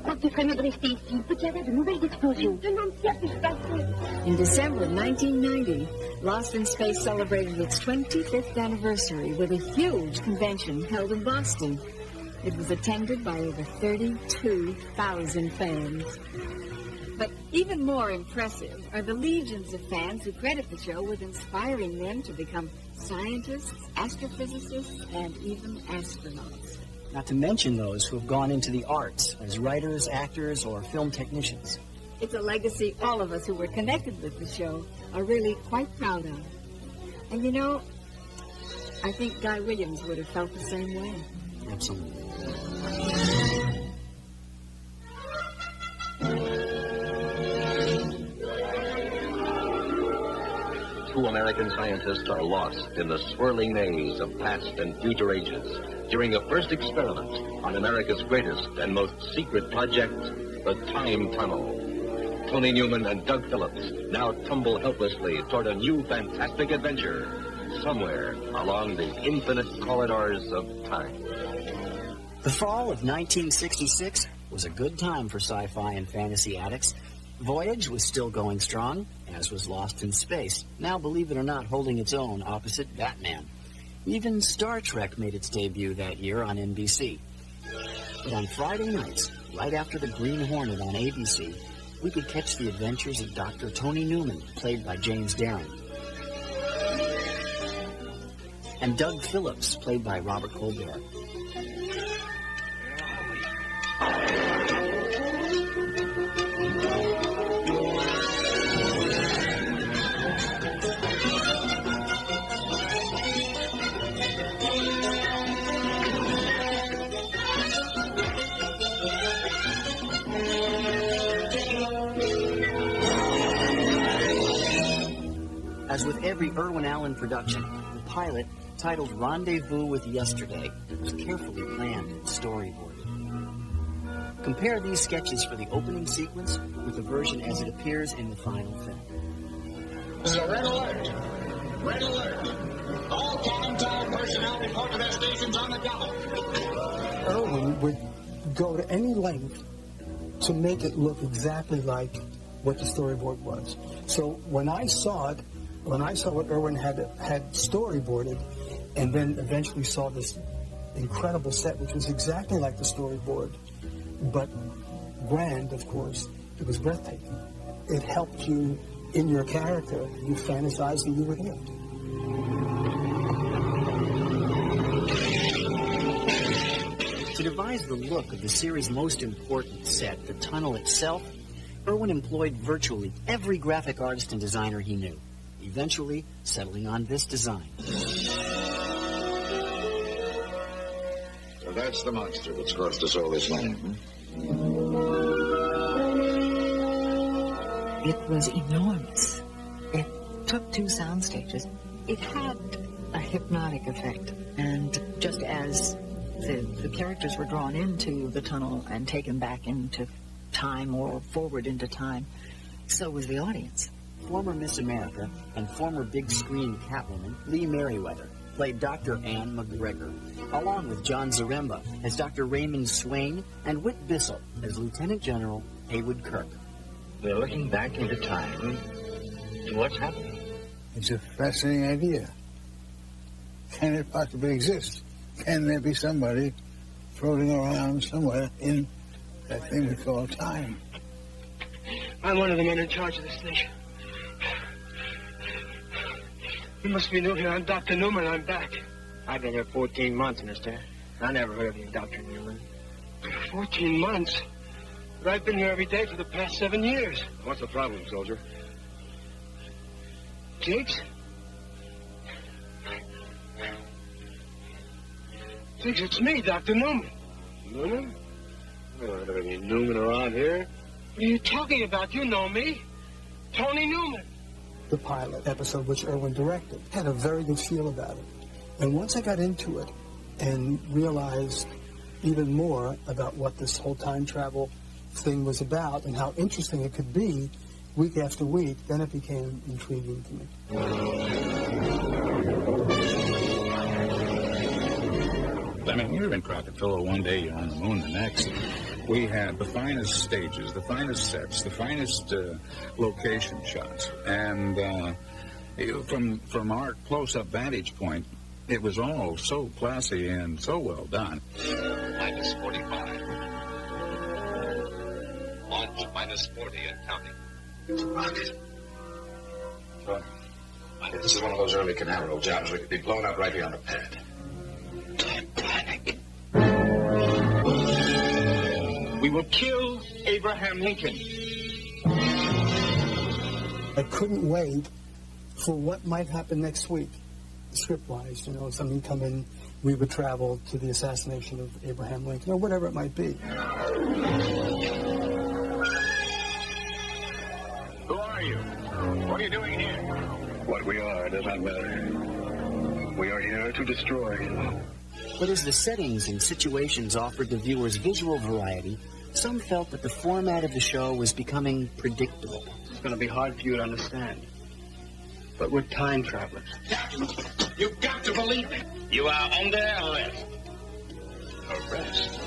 crois que tu ferais mieux de rester ici. Il peut y avoir de nouvelles explosions. Demande si ce qui se passe. In December 1990, Lost in Space celebrated its 25th anniversary with a huge convention held in Boston. It was attended by over 32,000 fans. But even more impressive are the legions of fans who credit the show with inspiring them to become scientists, astrophysicists, and even astronauts. Not to mention those who have gone into the arts as writers, actors, or film technicians. It's a legacy all of us who were connected with the show are really quite proud of. And you know, I think Guy Williams would have felt the same way. Absolutely. Two American scientists are lost in the swirling maze of past and future ages during a first experiment on America's greatest and most secret project, the Time Tunnel. Tony Newman and Doug Phillips now tumble helplessly toward a new fantastic adventure somewhere along the infinite corridors of time. The fall of 1966 was a good time for sci-fi and fantasy addicts. Voyage was still going strong, as was Lost in Space, now, believe it or not, holding its own opposite Batman. Even Star Trek made its debut that year on NBC. But on Friday nights, right after the Green Hornet on ABC, we could catch the adventures of Dr. Tony Newman, played by James Darren, and Doug Phillips, played by Robert Colbert. As with every Irwin Allen production, the pilot, titled Rendezvous with Yesterday, was carefully planned and storyboarded. Compare these sketches for the opening sequence with the version as it appears in the final film. So red alert! Red alert! All Cannon Tower personnel report to their stations on the double. Irwin would go to any length to make it look exactly like what the storyboard was. So when I saw what Irwin had storyboarded, and then eventually saw this incredible set, which was exactly like the storyboard, but grand, of course, it was breathtaking. It helped you in your character. You fantasized that you were here. To devise the look of the series' most important set, the tunnel itself, Irwin employed virtually every graphic artist and designer he knew, eventually settling on this design. So that's the monster that's cost us all this money, It was enormous. It took 2 sound stages. It had a hypnotic effect. And just as the characters were drawn into the tunnel and taken back into time or forward into time, so was the audience. Former Miss America and former big screen Catwoman Lee Merriweather played Dr. Anne McGregor, along with John Zaremba as Dr. Raymond Swain and Whit Bissell as Lieutenant General Haywood Kirk. We're looking back into time to what's happening. It's a fascinating idea. Can it possibly exist? Can there be somebody floating around somewhere in that thing we call time? I'm one of the men in charge of this station. You must be new here. I'm Dr. Newman. I'm back. I've been here 14 months, mister. I never heard of you, Dr. Newman. 14 months? But I've been here every day for the past 7 years. What's the problem, soldier? Jiggs? Jiggs, it's me, Dr. Newman. Newman? I don't have any Newman around here. What are you talking about? You know me. Tony Newman. The pilot episode, which Irwin directed, had a very good feel about it. And once I got into it and realized even more about what this whole time travel thing was about and how interesting it could be week after week, then it became intriguing to me. I mean, you're in Krakatoa one day, you're on the moon the next. We had the finest stages, the finest sets, the finest location shots. And from our close-up vantage point, it was all so classy and so well done. Minus 45. Launch minus 40 and counting. It's a rocket. Well, this is one of those early Canaveral jobs. We could be blown up right here on the pad. We will kill Abraham Lincoln. I couldn't wait for what might happen next week, script-wise. You know, something come in, we would travel to the assassination of Abraham Lincoln, or whatever it might be. Who are you? What are you doing here? What we are does not matter. We are here to destroy you. But as the settings and situations offered the viewers visual variety, some felt that the format of the show was becoming predictable. It's going to be hard for you to understand. But we're time travelers. You've got to believe me. You are under arrest. Arrest?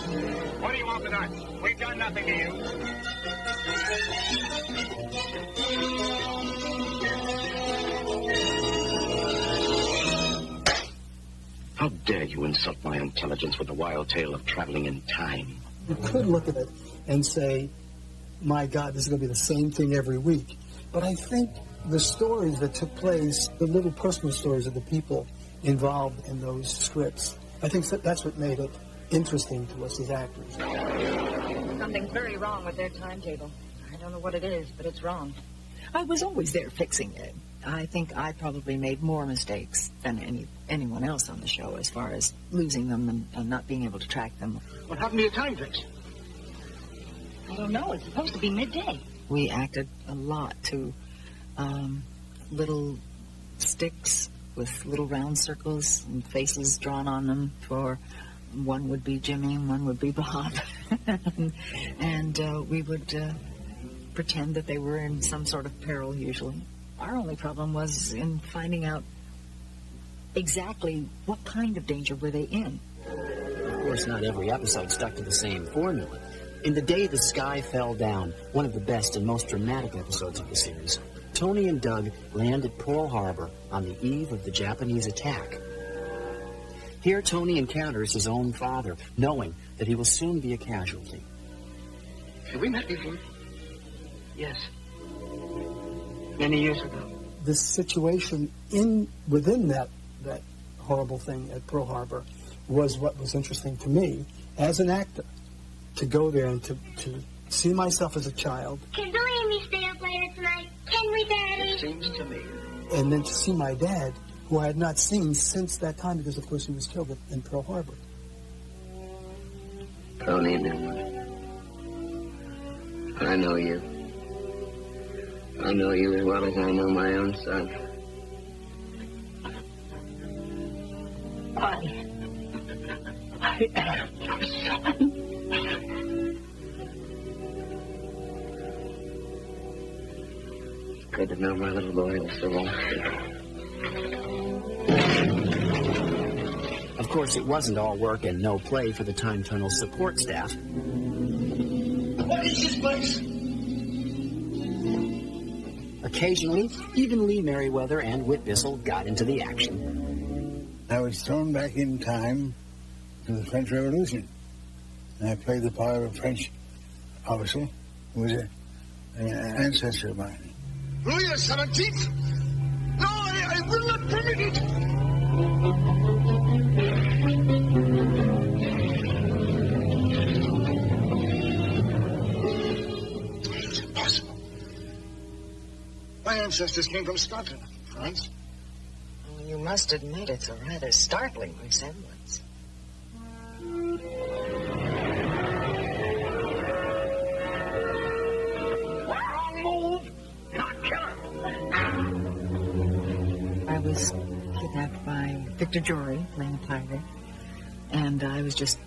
What do you want with us? We've done nothing to you. How dare you insult my intelligence with the wild tale of traveling in time? You could look at it and say, my God, this is going to be the same thing every week. But I think the stories that took place, the little personal stories of the people involved in those scripts, I think that's what made it interesting to us as actors. Something's very wrong with their timetable. I don't know what it is, but it's wrong. I was always there fixing it. I think I probably made more mistakes than anyone else on the show as far as losing them and not being able to track them. What happened to your time fix? I don't know. It's supposed to be midday. We acted a lot to little sticks with little round circles and faces drawn on them for one would be Jimmy and one would be Bob. and we would pretend that they were in some sort of peril usually. Our only problem was in finding out exactly what kind of danger were they in. Of course, not every episode stuck to the same formula. In The Day the Sky Fell Down, one of the best and most dramatic episodes of the series, Tony and Doug land at Pearl Harbor on the eve of the Japanese attack. Here, Tony encounters his own father, knowing that he will soon be a casualty. Have we met before? Yes. Many years ago. This situation within that horrible thing at Pearl Harbor was what was interesting to me as an actor, to go there and to see myself as a child. Can Billy and me stay up later tonight? Can we, Daddy? It seems to me. And then to see my dad, who I had not seen since that time because, of course, he was killed in Pearl Harbor. Tony Newman. I know you. I know you as well as I know my own son. I am your son. Good to know my little boy is still alive. course, it wasn't all work and no play for the Time Tunnel's support staff. What is this place? Occasionally, even Lee Merriweather and Whit Bissell got into the action. I was thrown back in time to the French Revolution. And I played the part of a French officer who was an ancestor of mine. Louis XVII? No, I will not permit it! It's impossible. My ancestors came from Scotland, France. Well, you must admit it's a rather startling resemblance. I was kidnapped by Victor Jory, playing a pirate, and I was just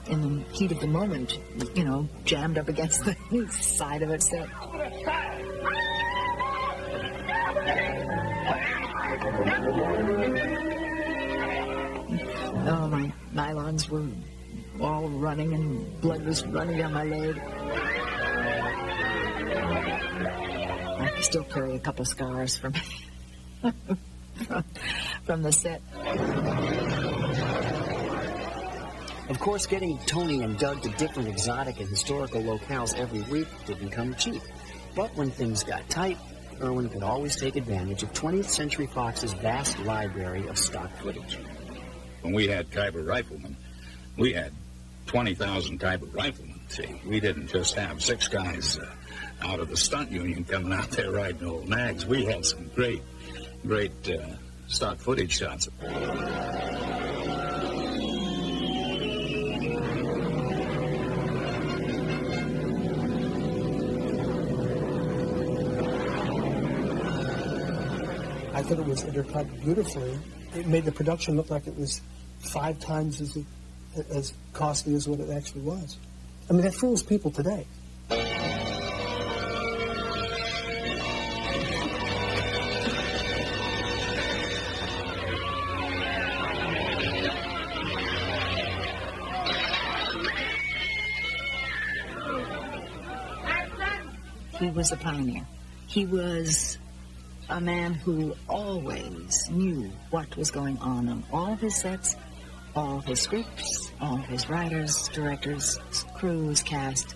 in the heat of the moment, jammed up against the side of it. So. Oh, my nylons were all running and blood was running down my leg. I still carry a couple scars from the set. Of course, getting Tony and Doug to different exotic and historical locales every week didn't come cheap. But when things got tight, Irwin could always take advantage of 20th Century Fox's vast library of stock footage. When we had Khyber riflemen, we had 20,000 Khyber riflemen. See, we didn't just have 6 guys out of the stunt union coming out there riding old nags. We had some great stock footage shots. I thought it was intercut beautifully. It made the production look like it was 5 times as costly as what it actually was. I mean, that fools people today. He was a pioneer. He was a man who always knew what was going on all his sets, all his scripts, all his writers, directors, crews, cast.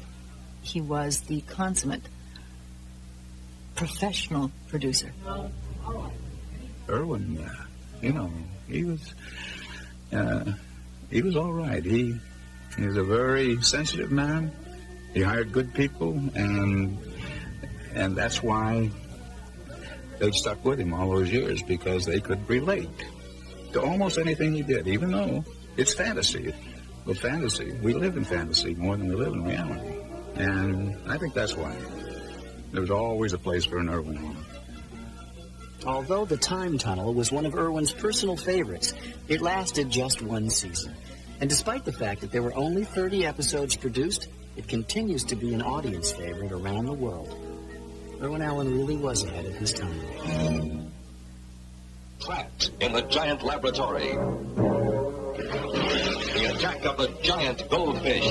He was the consummate professional producer. Irwin, he was all right. He was a very sensitive man. He hired good people, and that's why they stuck with him all those years, because they could relate to almost anything he did, even though it's fantasy. But fantasy, we live in fantasy more than we live in reality. And I think that's why there was always a place for an Irwin Allen. Although The Time Tunnel was one of Irwin's personal favorites, it lasted just 1 season. And despite the fact that there were only 30 episodes produced, it continues to be an audience favorite around the world. Irwin Allen really was ahead of his time. Trapped in the giant laboratory. The attack of the giant goldfish.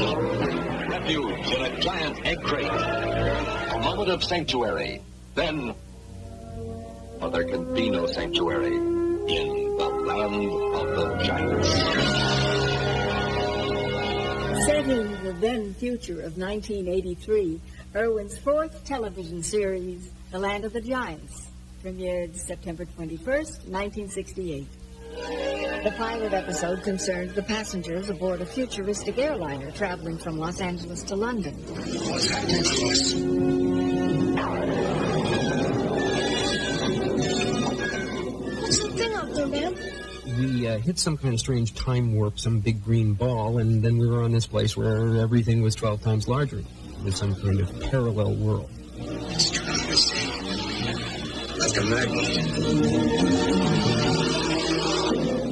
Refuge in a giant egg crate. A moment of sanctuary. Then, well, there can be no sanctuary in the land of the giants. Set in the then future of 1983, Irwin's 4th television series, The Land of the Giants, premiered September 21st, 1968. The pilot episode concerned the passengers aboard a futuristic airliner traveling from Los Angeles to London. What's happening to us? What's the thing up there, man? We hit some kind of strange time warp, some big green ball, and then we were on this place where everything was 12 times larger. It was some kind of parallel world. It's trying to say, like a magnet.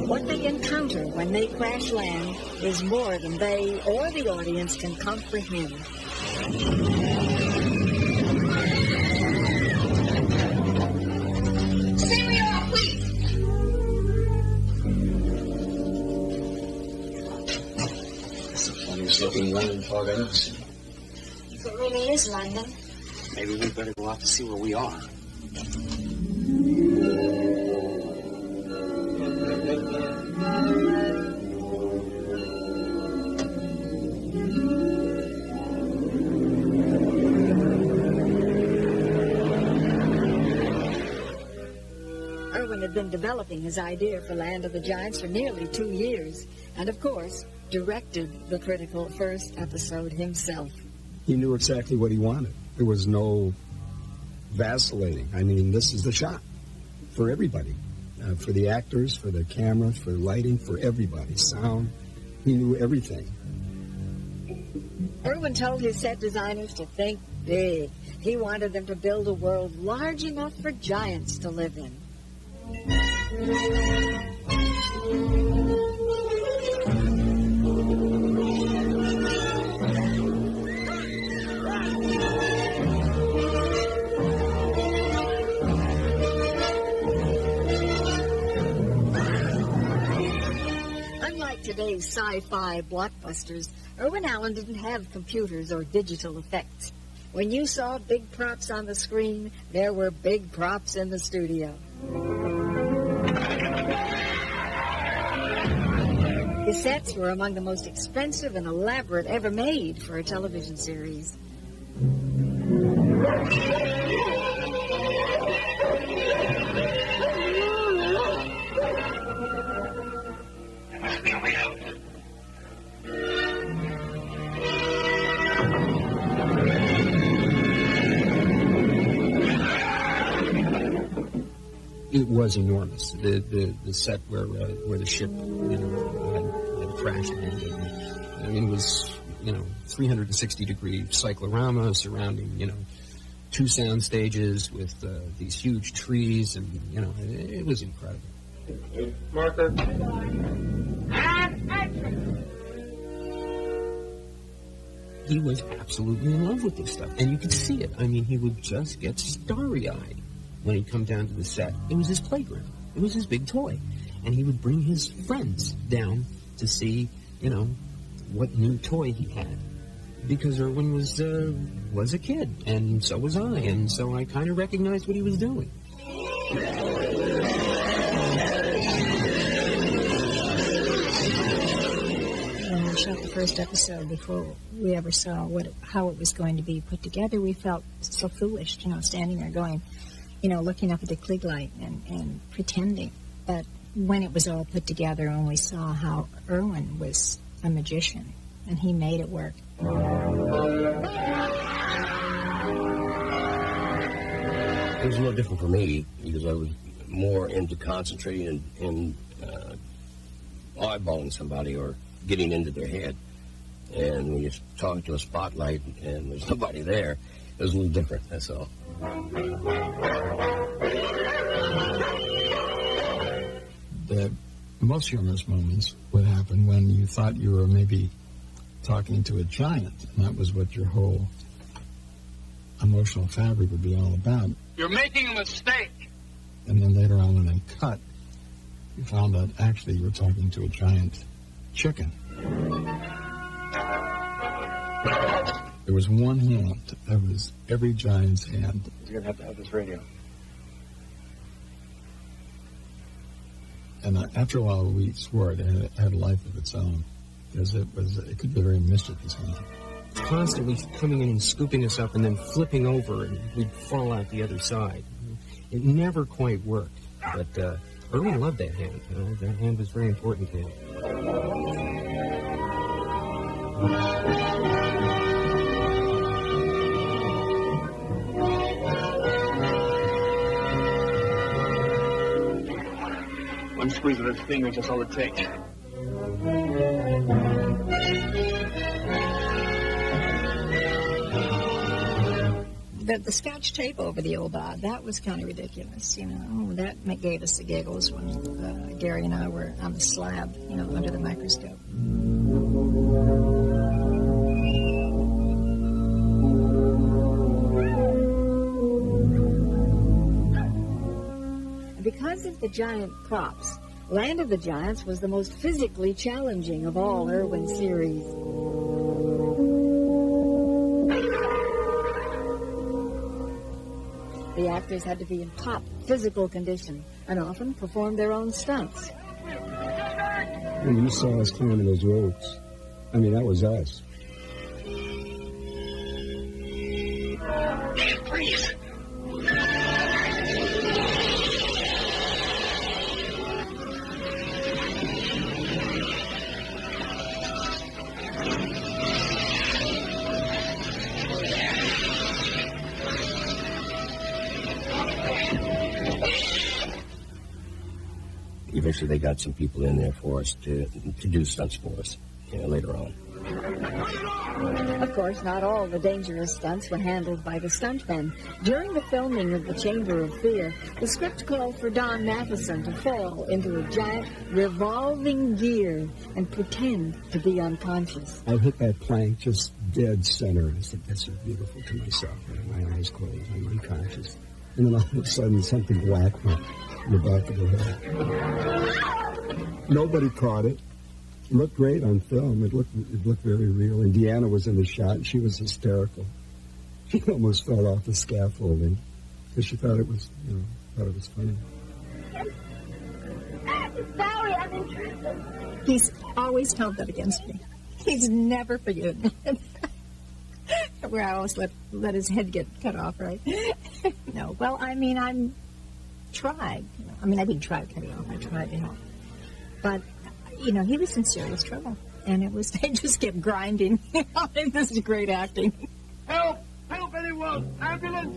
What they encounter when they crash land is more than they or the audience can comprehend. Say we are, please. all there is. If it really is London. Maybe we better go out to see where we are. Irwin had been developing his idea for Land of the Giants for nearly 2 years, and of course, directed the critical first episode himself. He knew exactly what he wanted. There was no vacillating. I mean, this is the shot for everybody, for the actors, for the camera, for lighting, for everybody, sound. He knew everything. Irwin told his set designers to think big. He wanted them to build a world large enough for giants to live in. Unlike today's sci-fi blockbusters, Irwin Allen didn't have computers or digital effects. When you saw big props on the screen, there were big props in the studio. His sets were among the most expensive and elaborate ever made for a television series. It was enormous. The set where the ship had crashed into. I mean, it was 360-degree cyclorama surrounding 2 sound stages with these huge trees, and it was incredible. Marker. He was absolutely in love with this stuff, and you could see it. I mean, he would just get starry-eyed when he'd come down to the set. It was his playground. It was his big toy. And he would bring his friends down to see, what new toy he had. Because Irwin was a kid, and so was I, and so I kind of recognized what he was doing. When we shot the first episode, before we ever saw how it was going to be put together, we felt so foolish, standing there going, looking up at the Klieg light and pretending. But when it was all put together and we saw how Irwin was a magician and he made it work. It was a little different for me because I was more into concentrating and eyeballing somebody or getting into their head. And when you're talking to a spotlight and there's nobody there, it was a little different, that's all. The most humorous moments would happen when you thought you were maybe talking to a giant, and that was what your whole emotional fabric would be all about. You're making a mistake. And then later on when they cut, you found out actually you were talking to a giant chicken. There was one hand that was every giant's hand. He's going to have this radio. And after a while, we swore it had a life of its own, because it could be very mischievous. Constantly coming in and scooping us up and then flipping over, and we'd fall out the other side. It never quite worked, but Irwin loved that hand. That hand was very important to him. One squeeze of his fingers, that's all it takes. The scotch tape over the old bod, that was kind of ridiculous, That gave us the giggles when Gary and I were on the slab, under the microscope. Because of the giant props, Land of the Giants was the most physically challenging of all Irwin's series. The actors had to be in top physical condition and often performed their own stunts. When you saw us climbing those ropes, I mean, that was us. Please. Eventually, they got some people in there for us to do stunts for us, later on. Of course, not all the dangerous stunts were handled by the stuntmen. During the filming of The Chamber of Fear, the script called for Don Matheson to fall into a giant revolving gear and pretend to be unconscious. I hit that plank just dead center. I said, that's so beautiful to myself. My eyes closed. I'm unconscious. And then all of a sudden, something whacked me in the back of the head. Nobody caught it. It looked great on film. It looked very real. And Deanna was in the shot, and she was hysterical. She almost fell off the scaffolding because she thought it was, funny. Sorry, I'm in trouble. He's always held that against me. He's never forgiven it. Where I always let his head get cut off, right? No. Well, I mean, I'm tried. I didn't try to cut it off. I tried, But, he was in serious trouble. And they just kept grinding. This is great acting. Help! Help, anyone! Ambulance!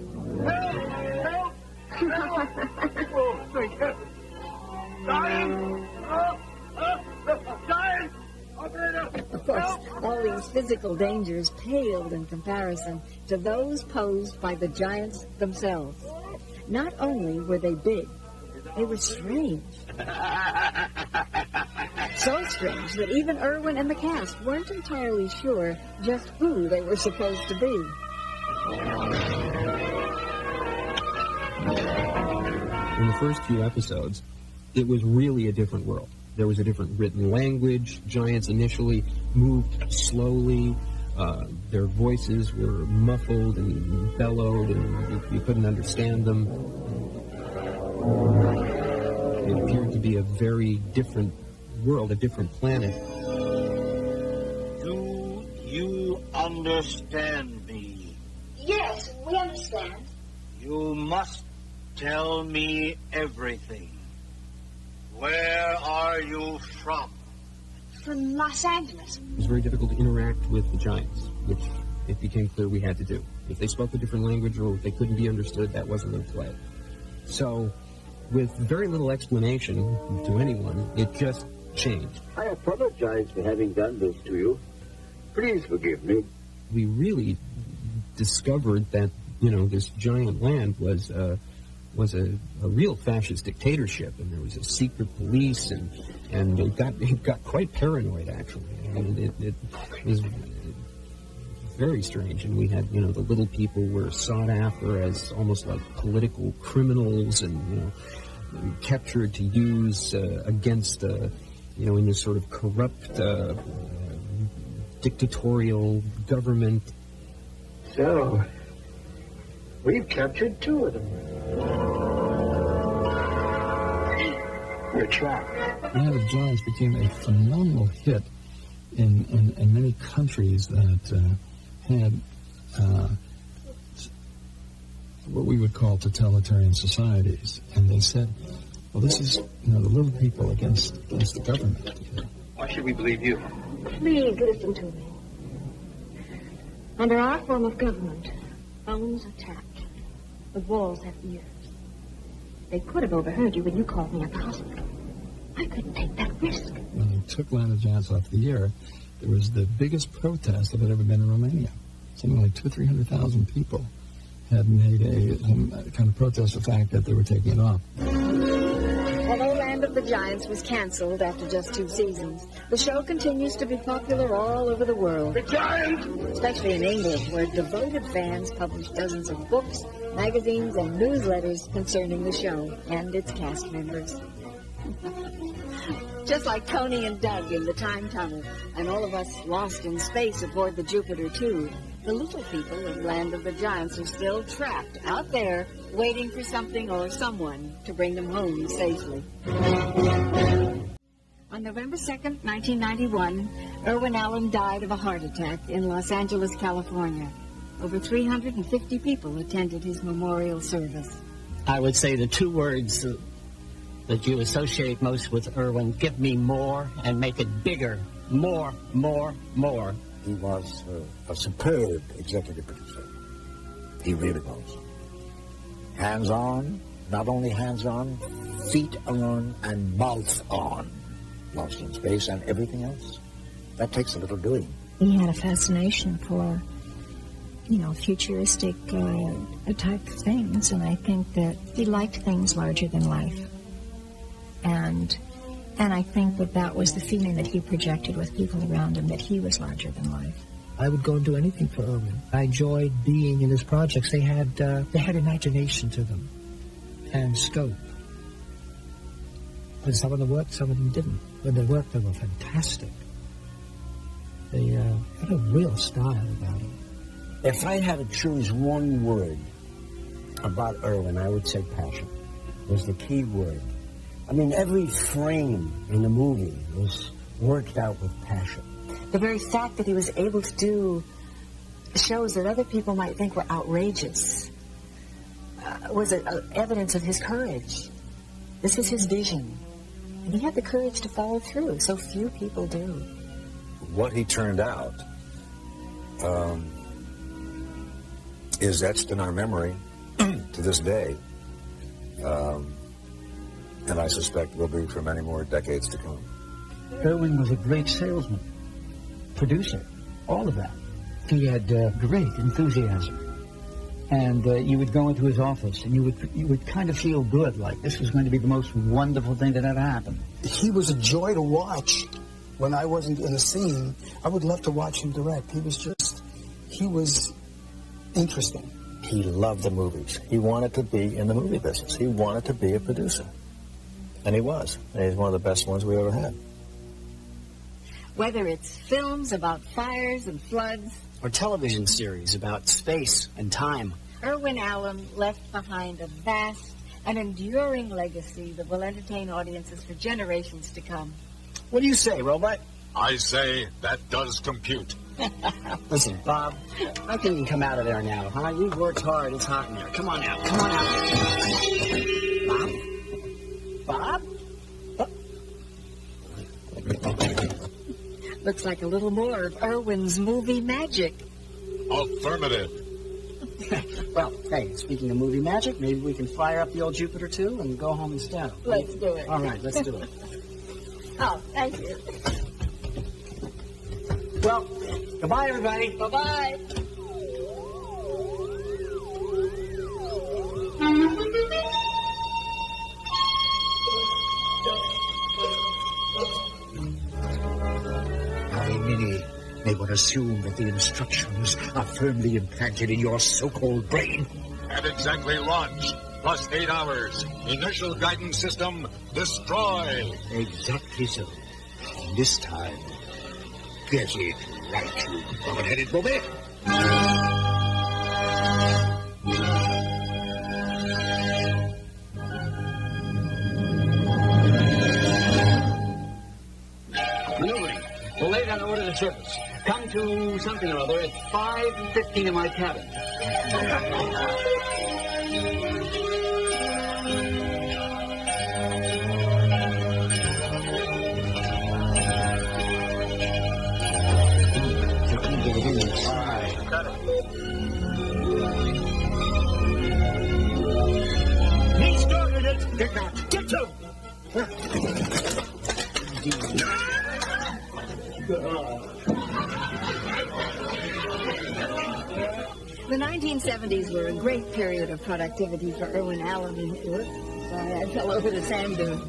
Help! Help! Help! Oh, thank heaven! Dying! Dying! Operator! Of course, all these physical dangers paled in comparison to those posed by the giants themselves. Not only were they big, they were strange. So strange that even Irwin and the cast weren't entirely sure just who they were supposed to be. In the first few episodes, it was really a different world. There was a different written language. Giants initially moved slowly. Their voices were muffled and bellowed, and you couldn't understand them. It appeared to be a very different world, a different planet. Do you understand me? Yes, we understand. You must tell me everything. Where are you from? From Los Angeles. It was very difficult to interact with the giants, which it became clear we had to do. If they spoke a different language or if they couldn't be understood, that wasn't their play. So, with very little explanation to anyone, it just changed. I apologize for having done this to you. Please forgive me. We really discovered that, this giant land was a real fascist dictatorship, and there was a secret police, and it got quite paranoid, actually. It was very strange, and we had, the little people were sought after as almost like political criminals, and captured to use against, in this sort of corrupt, dictatorial government. So, we've captured 2 of them. We're trapped. Land of Giants became a phenomenal hit in many countries that had what we would call totalitarian societies. And they said, well, this is, the little people against the government. Why should we believe you? Please listen to me. Under our form of government, phones are tapped. The walls have ears. They could have overheard you when you called me at the hospital. I couldn't take that risk. When they took Land of Giants off the air, there was the biggest protest that had ever been in Romania. Something like 200,000 or 300,000 people had made a kind of protest the fact that they were taking it off. Although Land of the Giants was canceled after just 2 seasons, the show continues to be popular all over the world. The Giant! Especially in England, where devoted fans publish dozens of books, magazines, and newsletters concerning the show and its cast members. Just like Tony and Doug in the time tunnel, and all of us lost in space aboard the Jupiter 2. The little people of Land of the Giants are still trapped out there, waiting for something or someone to bring them home safely. On November 2nd, 1991, Irwin Allen died of a heart attack in Los Angeles, California. Over 350 people attended his memorial service. I would say the two words that you associate most with Irwin: give me more and make it bigger. More, more, more. He was a superb executive producer. He really was. Hands-on, not only hands-on, feet on and mouth on. Lost in Space and everything else. That takes a little doing. He had a fascination for, futuristic type things, and I think that he liked things larger than life. And I think that was the feeling that he projected with people around him, that he was larger than life. I would go and do anything for Irwin. I enjoyed being in his projects. They had imagination to them and scope. And some of them worked, some of them didn't. When they worked, they were fantastic. They had a real style about them. If I had to choose one word about Irwin, I would say passion was the key word. I mean, every frame in the movie was worked out with passion. The very fact that he was able to do shows that other people might think were outrageous was evidence of his courage. This was his vision. And he had the courage to follow through. So few people do. What he turned out is etched in our memory to this day. And I suspect will be for many more decades to come. Irwin was a great salesman, producer, all of that. He had great enthusiasm. And you would go into his office, and you would kind of feel good, like this was going to be the most wonderful thing that ever happened. He was a joy to watch. When I wasn't in the scene, I would love to watch him direct. He was interesting. He loved the movies. He wanted to be in the movie business. He wanted to be a producer. And he was. And he's one of the best ones we ever had. Whether it's films about fires and floods, or television series about space and time, Irwin Allen left behind a vast and enduring legacy that will entertain audiences for generations to come. What do you say, Robot? I say that does compute. Listen, Bob, I think you can come out of there now, huh? You've worked hard. It's hot in there. Come on out. Come on out. Bob? Looks like a little more of Irwin's movie magic. Affirmative. Well, hey, speaking of movie magic, maybe we can fire up the old Jupiter 2 and go home instead. Let's do it. All right, let's do it. Oh, thank you. Well, goodbye, everybody. Bye-bye. Many may one assume that the instructions are firmly implanted in your so-called brain. At exactly launch, plus 8 hours. Initial guidance system, destroy. Exactly so. And this time, get it right, you bald-headed bobby. Maneuvering. We'll lay down order to surface. Come to something or other at 5:15 in my cabin. He started it. Get out. Get to. The 1970s were a great period of productivity for Irwin Allen. Sorry, I fell over the sand dune.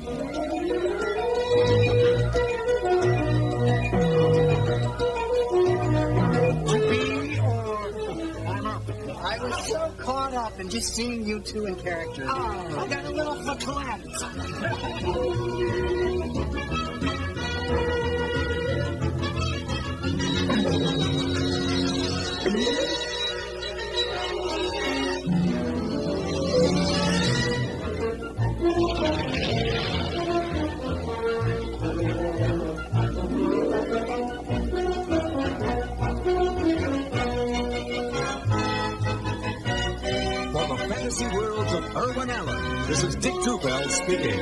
I was so caught up in just seeing you two in character. Oh. I got a little verklempt. the Fantasy Worlds of Irwin Allen. This is Dick Tubell speaking.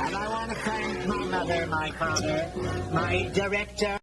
And I want to thank my mother, my father, my director.